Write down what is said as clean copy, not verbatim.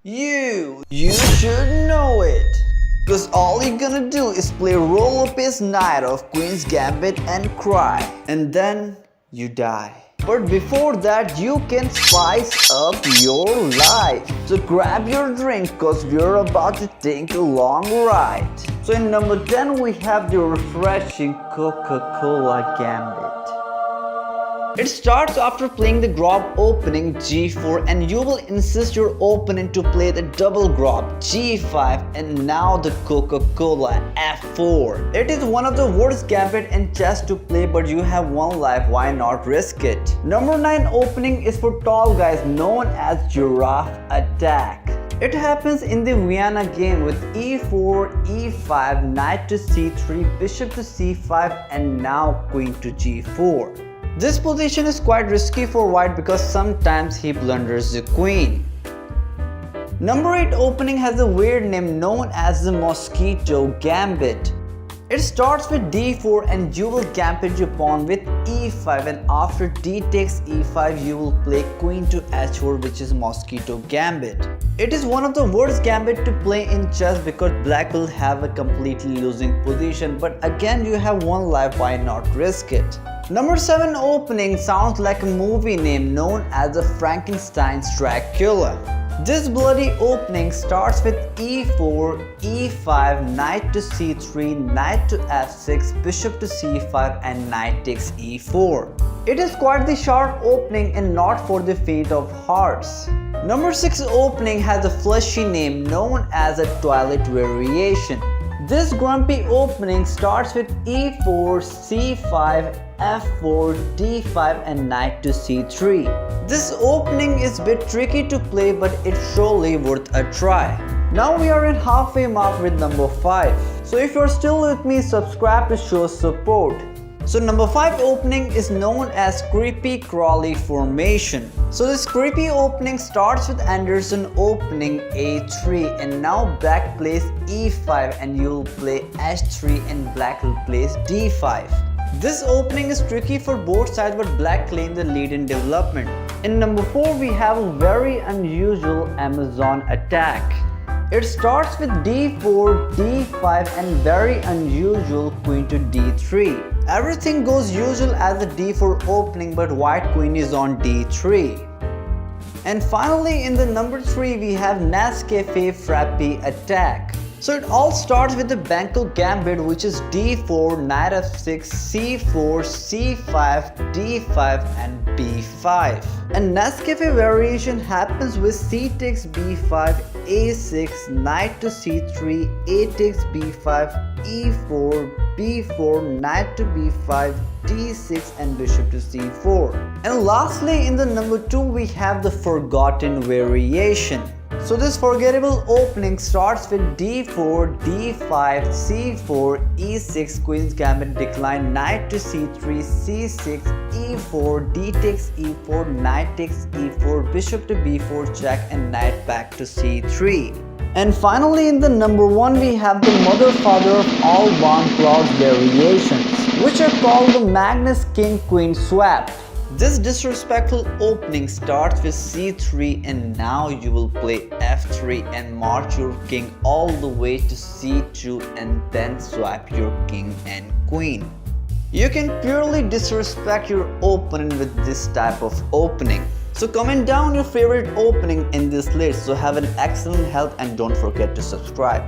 You should know it. Because all you're gonna do is play roll-up-ace knight of Queen's Gambit and cry. And then you die. But before that, you can spice up your life. So grab your drink cause we're about to take a long ride. So in number 10 we have the refreshing Coca-Cola Gambit. It starts after playing the grob opening g4 and you will insist your opponent to play the double grob g5 and now the Coca-Cola f4. It is one of the worst gambit in chess to play, but you have one life, why not risk it? Number 9 opening is for tall guys known as Giraffe Attack. It happens in the Vienna game with e4, e5, knight to c3, bishop to c5 and now queen to g4. This position is quite risky for white because sometimes he blunders the queen. Number 8 opening has a weird name known as the Mosquito Gambit. It starts with d4 and you will gambit your pawn with e5 and after d takes e5 you will play queen to h4 which is Mosquito Gambit. It is one of the worst gambit to play in chess because black will have a completely losing position, but again you have one life, why not risk it? Number 7 opening sounds like a movie name known as the Frankenstein St Killer. This bloody opening starts with e4, e5, knight to c3, knight to f6, bishop to c5 and knight takes e4. It is quite the sharp opening and not for the faint of hearts. Number 6 opening has a fleshy name known as a Twilight variation. This grumpy opening starts with e4, c5, f4, d5 and knight to c3. This opening is a bit tricky to play but it's surely worth a try. Now we are in halfway mark with number 5. So if you're still with me, subscribe to show support. So number 5 opening is known as creepy crawly formation. So this creepy opening starts with Anderson opening a3 and now black plays e5 and you'll play h3 and black will place d5. This opening is tricky for both sides but black claims the lead in development. In number 4 we have a very unusual Amazon attack. It starts with d4, d5 and very unusual queen to d3. Everything goes usual as the d4 opening but white queen is on d3. And finally in the number 3 we have Nescafe Frappe attack. So it all starts with the Banco Gambit which is d4, knight f6, c4, c5, d5 and b5. And Nescafe variation happens with c takes b5, a6, knight to c3, a takes b5, e4, b4, knight to b5, d6 and bishop to c4. And lastly in the number 2 we have the forgotten variation. So this forgettable opening starts with d4, d5, c4, e6, Queen's Gambit decline, knight to c3, c6, e4, d takes e4, knight takes e4, bishop to b4 check and knight back to c3. And finally in the number 1 we have the mother father of all bomb clouds variations, which are called the Magnus King Queen swap. This disrespectful opening starts with c3 and now you will play f3 and march your king all the way to c2 and then swap your king and queen. You can purely disrespect your opponent with this type of opening. So comment down your favorite opening in this list. So have an excellent health and don't forget to subscribe.